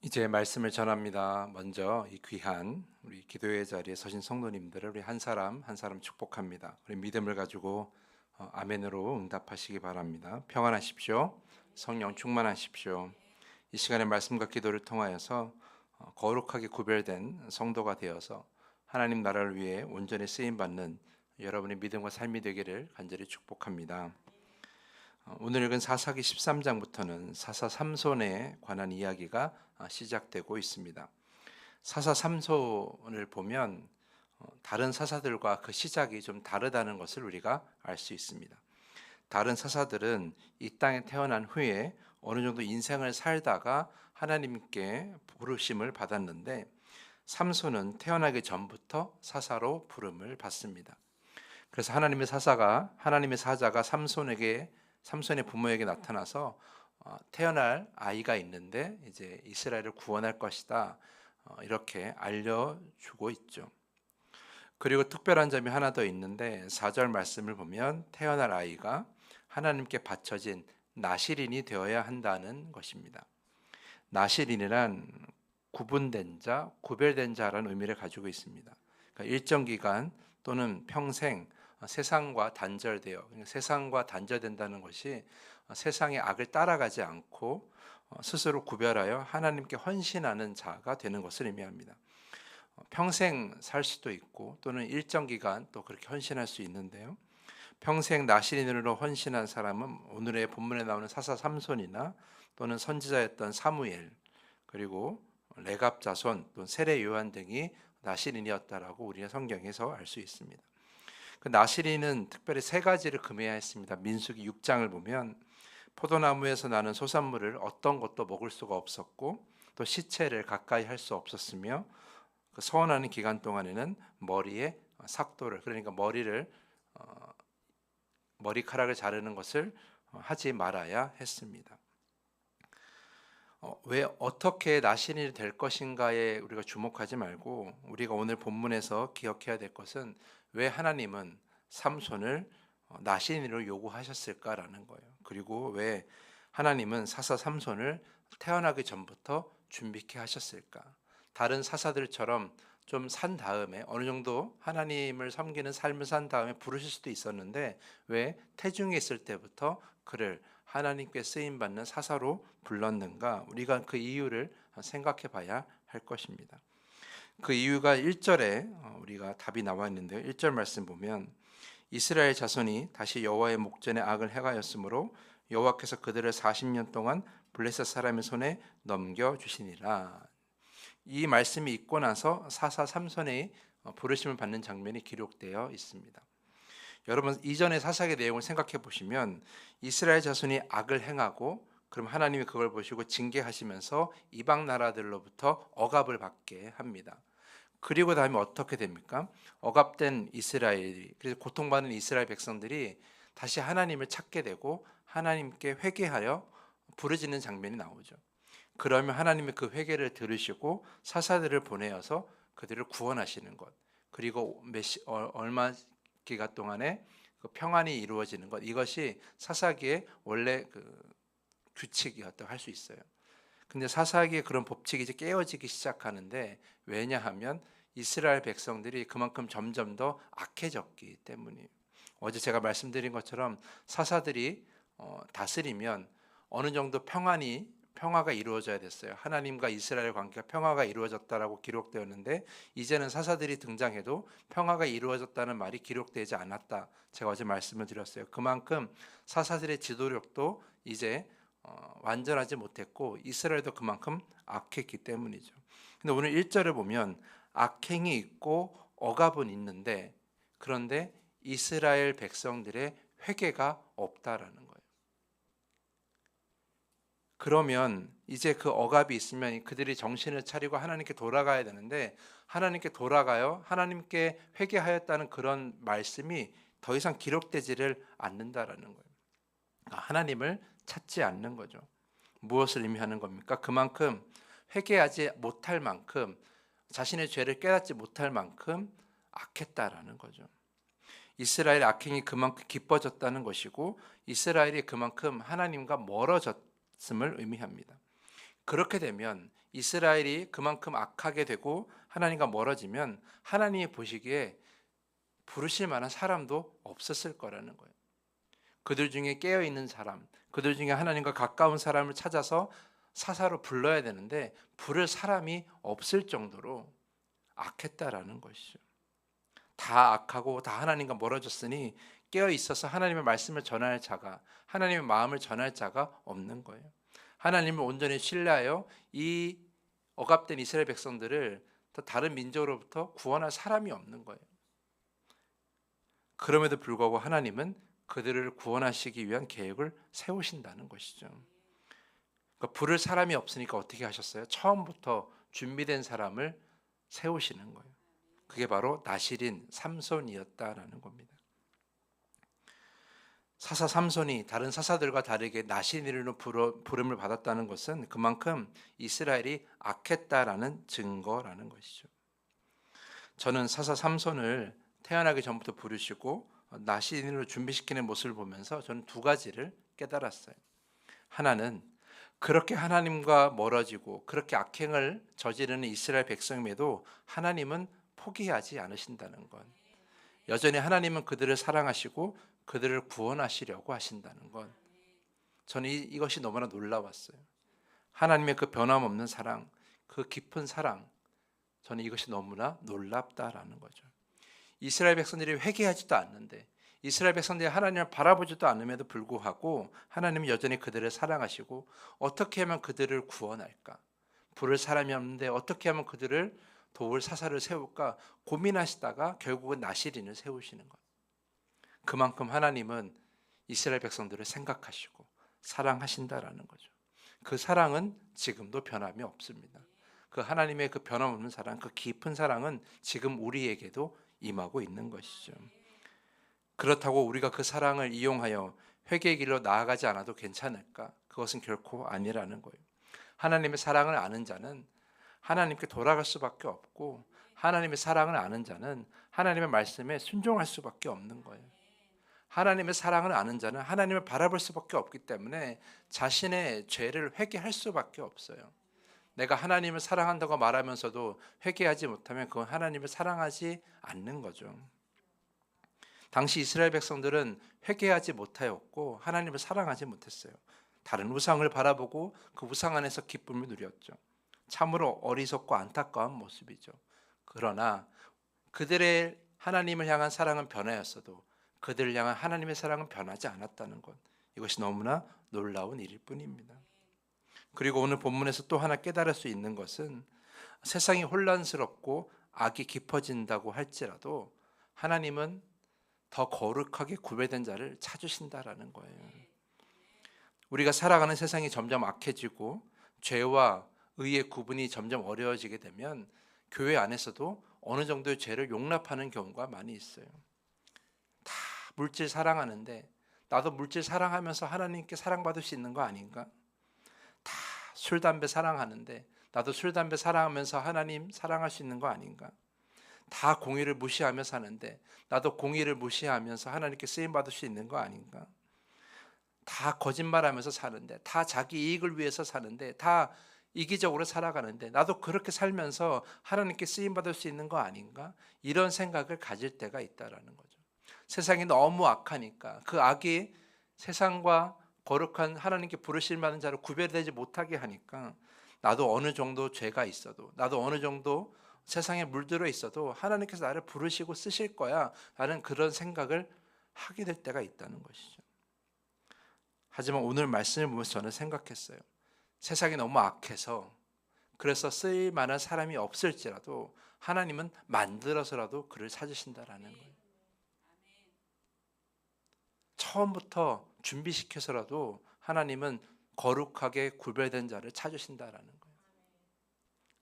이제 말씀을 전합니다. 먼저 이 귀한 우리 기도의 자리에 서신 성도님들을 우리 한 사람 한 사람 축복합니다. 우리 믿음을 가지고 아멘으로 응답하시기 바랍니다. 평안하십시오. 성령 충만하십시오. 이 시간에 말씀과 기도를 통하여서 거룩하게 구별된 성도가 되어서 하나님 나라를 위해 온전히 쓰임 받는 여러분의 믿음과 삶이 되기를 간절히 축복합니다. 오늘 읽은 사사기 13장부터는 사사 삼손에 관한 이야기가 시작되고 있습니다. 사사 삼손을 보면 다른 사사들과 그 시작이 좀 다르다는 것을 우리가 알 수 있습니다. 다른 사사들은 이 땅에 태어난 후에 어느 정도 인생을 살다가 하나님께 부르심을 받았는데 삼손은 태어나기 전부터 사사로 부름을 받습니다. 그래서 하나님의 사자가 삼손의 부모에게 나타나서 태어날 아이가 있는데 이제 이스라엘을 구원할 것이다, 이렇게 알려주고 있죠. 그리고 특별한 점이 하나 더 있는데 4절 말씀을 보면 태어날 아이가 하나님께 바쳐진 나실인이 되어야 한다는 것입니다. 나실인이란 구분된 자, 구별된 자라는 의미를 가지고 있습니다. 그러니까 일정 기간 또는 평생 세상과 단절되어, 세상과 단절된다는 것이 세상의 악을 따라가지 않고 스스로 구별하여 하나님께 헌신하는 자가 되는 것을 의미합니다. 평생 살 수도 있고 또는 일정 기간 또 그렇게 헌신할 수 있는데요. 평생 나실인으로 헌신한 사람은 오늘의 본문에 나오는 사사 삼손이나 또는 선지자였던 사무엘, 그리고 레갑 자손 또 세례 요한 등이 나실인이었다라고 우리가 성경에서 알 수 있습니다. 그 나실인은 특별히 세 가지를 금해야 했습니다. 민수기 6장을 보면 포도나무에서 나는 소산물을 어떤 것도 먹을 수가 없었고 또 시체를 가까이 할 수 없었으며 그 서원하는 기간 동안에는 머리에 삭도를, 그러니까 머리카락을 자르는 것을 하지 말아야 했습니다. 왜 어떻게 나신이 될 것인가에 우리가 주목하지 말고 우리가 오늘 본문에서 기억해야 될 것은 왜 하나님은 삼손을 나신이로 요구하셨을까라는 거예요. 그리고 왜 하나님은 사사 삼손을 태어나기 전부터 준비케 하셨을까? 다른 사사들처럼 좀 산 다음에 어느 정도 하나님을 섬기는 삶을 산 다음에 부르실 수도 있었는데 왜 태중에 있을 때부터 그를 하나님께 쓰임 받는 사사로 불렀는가? 우리가 그 이유를 생각해 봐야 할 것입니다. 그 이유가 1절에 우리가 답이 나와 있는데요. 1절 말씀 보면 이스라엘 자손이 다시 여호와의 목전에 악을 행하였으므로 여호와께서 그들을 40년 동안 블레셋 사람의 손에 넘겨 주시니라. 이 말씀이 있고 나서 사사 삼손의 부르심을 받는 장면이 기록되어 있습니다. 여러분 이전의 사사의 내용을 생각해 보시면 이스라엘 자손이 악을 행하고 그럼 하나님이 그걸 보시고 징계하시면서 이방 나라들로부터 억압을 받게 합니다. 그리고 다음에 어떻게 됩니까? 억압된 이스라엘이, 그래서 고통받는 이스라엘 백성들이 다시 하나님을 찾게 되고 하나님께 회개하여 부르짖는 장면이 나오죠. 그러면 하나님이 그 회개를 들으시고 사사들을 보내어서 그들을 구원하시는 것, 그리고 얼마 기간 동안에 그 평안이 이루어지는 것, 이것이 사사기의 원래 그 규칙이었다고 할 수 있어요. 근데 사사기의 그런 법칙이 이제 깨어지기 시작하는데, 왜냐하면 이스라엘 백성들이 그만큼 점점 더 악해졌기 때문이에요. 어제 제가 말씀드린 것처럼 사사들이 다스리면 어느 정도 평화가 이루어져야 됐어요. 하나님과 이스라엘 관계가 평화가 이루어졌다라고 기록되었는데 이제는 사사들이 등장해도 평화가 이루어졌다는 말이 기록되지 않았다. 제가 어제 말씀을 드렸어요. 그만큼 사사들의 지도력도 이제 완전하지 못했고 이스라엘도 그만큼 악했기 때문이죠. 근데 오늘 1절을 보면 악행이 있고 억압은 있는데 그런데 이스라엘 백성들의 회개가 없다라는 거예요. 그러면 이제 그 억압이 있으면 그들이 정신을 차리고 하나님께 돌아가야 되는데 하나님께 돌아가요. 하나님께 회개하였다는 그런 말씀이 더 이상 기록되지를 않는다라는 거예요. 하나님을 찾지 않는 거죠. 무엇을 의미하는 겁니까? 그만큼 회개하지 못할 만큼 자신의 죄를 깨닫지 못할 만큼 악했다라는 거죠. 이스라엘 악행이 그만큼 깊어졌다는 것이고 이스라엘이 그만큼 하나님과 멀어졌음을 의미합니다. 그렇게 되면 이스라엘이 그만큼 악하게 되고 하나님과 멀어지면 하나님이 보시기에 부르실 만한 사람도 없었을 거라는 거예요. 그들 중에 깨어 있는 사람, 그들 중에 하나님과 가까운 사람을 찾아서 사사로 불러야 되는데 부를 사람이 없을 정도로 악했다라는 것이죠. 다 악하고 다 하나님과 멀어졌으니 깨어 있어서 하나님의 말씀을 전할 자가, 하나님의 마음을 전할 자가 없는 거예요. 하나님을 온전히 신뢰하여 이 억압된 이스라엘 백성들을 또 다른 민족으로부터 구원할 사람이 없는 거예요. 그럼에도 불구하고 하나님은 그들을 구원하시기 위한 계획을 세우신다는 것이죠. 그러니까 부를 사람이 없으니까 어떻게 하셨어요? 처음부터 준비된 사람을 세우시는 거예요. 그게 바로 나실인 삼손이었다라는 겁니다. 사사 삼손이 다른 사사들과 다르게 나실인으로 부름을 받았다는 것은 그만큼 이스라엘이 악했다라는 증거라는 것이죠. 저는 사사 삼손을 태어나기 전부터 부르시고 나실인으로 준비시키는 모습을 보면서 저는 두 가지를 깨달았어요. 하나는 그렇게 하나님과 멀어지고 그렇게 악행을 저지르는 이스라엘 백성임에도 하나님은 포기하지 않으신다는 것. 여전히 하나님은 그들을 사랑하시고 그들을 구원하시려고 하신다는 것. 저는 이것이 너무나 놀라웠어요. 하나님의 그 변함없는 사랑, 그 깊은 사랑, 저는 이것이 너무나 놀랍다라는 거죠. 이스라엘 백성들이 회개하지도 않는데, 이스라엘 백성들이 하나님을 바라보지도 않음에도 불구하고 하나님은 여전히 그들을 사랑하시고 어떻게 하면 그들을 구원할까? 부를 사람이 없는데 어떻게 하면 그들을 도울 사사를 세울까 고민하시다가 결국은 나실인을 세우시는 것. 그만큼 하나님은 이스라엘 백성들을 생각하시고 사랑하신다라는 거죠. 그 사랑은 지금도 변함이 없습니다. 그 하나님의 그 변함없는 사랑, 그 깊은 사랑은 지금 우리에게도 임하고 있는 것이죠. 그렇다고 우리가 그 사랑을 이용하여 회개의 길로 나아가지 않아도 괜찮을까? 그것은 결코 아니라는 거예요. 하나님의 사랑을 아는 자는 하나님께 돌아갈 수밖에 없고, 하나님의 사랑을 아는 자는 하나님의 말씀에 순종할 수밖에 없는 거예요. 하나님의 사랑을 아는 자는 하나님을 바라볼 수밖에 없기 때문에 자신의 죄를 회개할 수밖에 없어요. 내가 하나님을 사랑한다고 말하면서도 회개하지 못하면 그건 하나님을 사랑하지 않는 거죠. 당시 이스라엘 백성들은 회개하지 못하였고 하나님을 사랑하지 못했어요. 다른 우상을 바라보고 그 우상 안에서 기쁨을 누렸죠. 참으로 어리석고 안타까운 모습이죠. 그러나 그들의 하나님을 향한 사랑은 변하였어도 그들을 향한 하나님의 사랑은 변하지 않았다는 것, 이것이 너무나 놀라운 일일 뿐입니다. 그리고 오늘 본문에서 또 하나 깨달을 수 있는 것은 세상이 혼란스럽고 악이 깊어진다고 할지라도 하나님은 더 거룩하게 구별된 자를 찾으신다라는 거예요. 우리가 살아가는 세상이 점점 악해지고 죄와 의의 구분이 점점 어려워지게 되면 교회 안에서도 어느 정도의 죄를 용납하는 경우가 많이 있어요. 다 물질 사랑하는데 나도 물질 사랑하면서 하나님께 사랑받을 수 있는 거 아닌가? 다 술, 담배 사랑하는데 나도 술, 담배 사랑하면서 하나님 사랑할 수 있는 거 아닌가? 다 공의를 무시하며 사는데 나도 공의를 무시하면서 하나님께 쓰임받을 수 있는 거 아닌가? 다 거짓말하면서 사는데, 다 자기 이익을 위해서 사는데, 다 이기적으로 살아가는데 나도 그렇게 살면서 하나님께 쓰임받을 수 있는 거 아닌가? 이런 생각을 가질 때가 있다라는 거죠. 세상이 너무 악하니까 그 악이 세상과 거룩한 하나님께 부르실 만한 자를 구별되지 못하게 하니까 나도 어느 정도 죄가 있어도, 나도 어느 정도 세상에 물들어 있어도 하나님께서 나를 부르시고 쓰실 거야 라는 그런 생각을 하게 될 때가 있다는 것이죠. 하지만 오늘 말씀을 보면서 저는 생각했어요. 세상이 너무 악해서 그래서 쓰일 만한 사람이 없을지라도 하나님은 만들어서라도 그를 찾으신다라는 거예요. 처음부터 준비시켜서라도 하나님은 거룩하게 구별된 자를 찾으신다라는 거예요.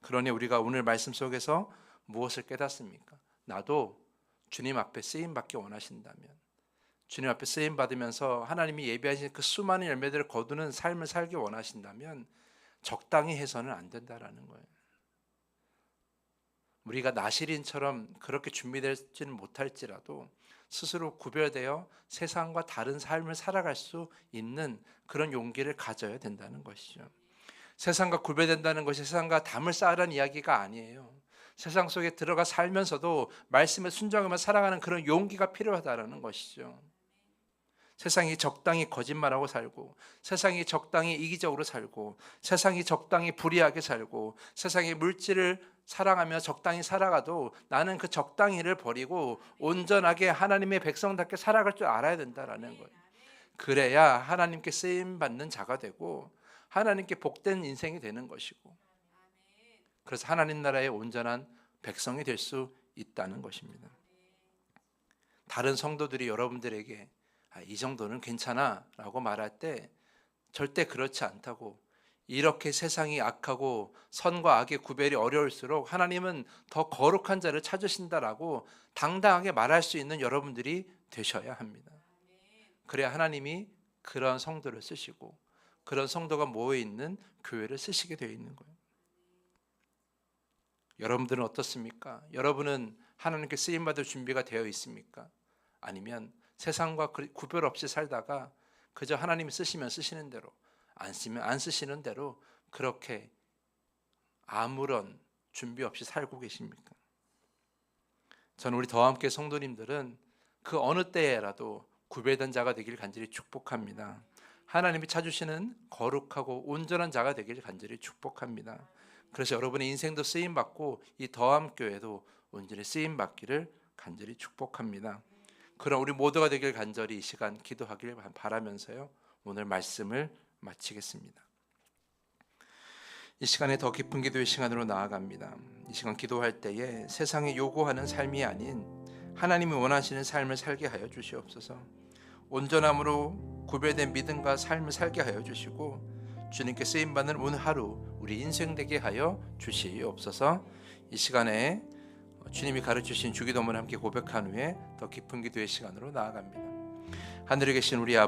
그러니 우리가 오늘 말씀 속에서 무엇을 깨닫습니까? 나도 주님 앞에 쓰임받기 원하신다면, 주님 앞에 쓰임 받으면서 하나님이 예비하신 그 수많은 열매들을 거두는 삶을 살기 원하신다면 적당히 해서는 안 된다라는 거예요. 우리가 나실인처럼 그렇게 준비되지는 못할지라도 스스로 구별되어 세상과 다른 삶을 살아갈 수 있는 그런 용기를 가져야 된다는 것이죠. 세상과 구별된다는 것이 세상과 담을 쌓으라는 이야기가 아니에요. 세상 속에 들어가 살면서도 말씀에 순종하며 살아가는 그런 용기가 필요하다는 것이죠. 세상이 적당히 거짓말하고 살고, 세상이 적당히 이기적으로 살고, 세상이 적당히 불의하게 살고, 세상의 물질을 사랑하며 적당히 살아가도 나는 그 적당히를 버리고 온전하게 하나님의 백성답게 살아갈 줄 알아야 된다라는 거예요. 그래야 하나님께 쓰임 받는 자가 되고 하나님께 복된 인생이 되는 것이고, 그래서 하나님 나라의 온전한 백성이 될 수 있다는 것입니다. 다른 성도들이 여러분들에게 이 정도는 괜찮아 라고 말할 때 절대 그렇지 않다고, 이렇게 세상이 악하고 선과 악의 구별이 어려울수록 하나님은 더 거룩한 자를 찾으신다라고 당당하게 말할 수 있는 여러분들이 되셔야 합니다. 그래야 하나님이 그런 성도를 쓰시고 그런 성도가 모여있는 교회를 쓰시게 되어 있는 거예요. 여러분들은 어떻습니까? 여러분은 하나님께 쓰임받을 준비가 되어 있습니까? 아니면 세상과 구별 없이 살다가 그저 하나님이 쓰시면 쓰시는 대로, 안 쓰면 안 쓰시는 대로 그렇게 아무런 준비 없이 살고 계십니까? 저는 우리 더함께 성도님들은 그 어느 때에라도 구별된 자가 되길 간절히 축복합니다. 하나님이 찾으시는 거룩하고 온전한 자가 되길 간절히 축복합니다. 그래서 여러분의 인생도 쓰임받고 이 더함교회도 온전히 쓰임받기를 간절히 축복합니다. 그럼 우리 모두가 되길 간절히 이 시간 기도하길 바라면서요, 오늘 말씀을 마치겠습니다. 이 시간에 더 깊은 기도의 시간으로 나아갑니다. 이 시간 기도할 때에 세상이 요구하는 삶이 아닌 하나님이 원하시는 삶을 살게 하여 주시옵소서. 온전함으로 구별된 믿음과 삶을 살게 하여 주시고 주님께 쓰임받는 오늘 하루 우리 인생 되게 하여 주시옵소서. 이 시간에 주님이 가르치신 주기도문을 함께 고백한 후에 더 깊은 기도의 시간으로 나아갑니다. 하늘에 계신 우리 아버지,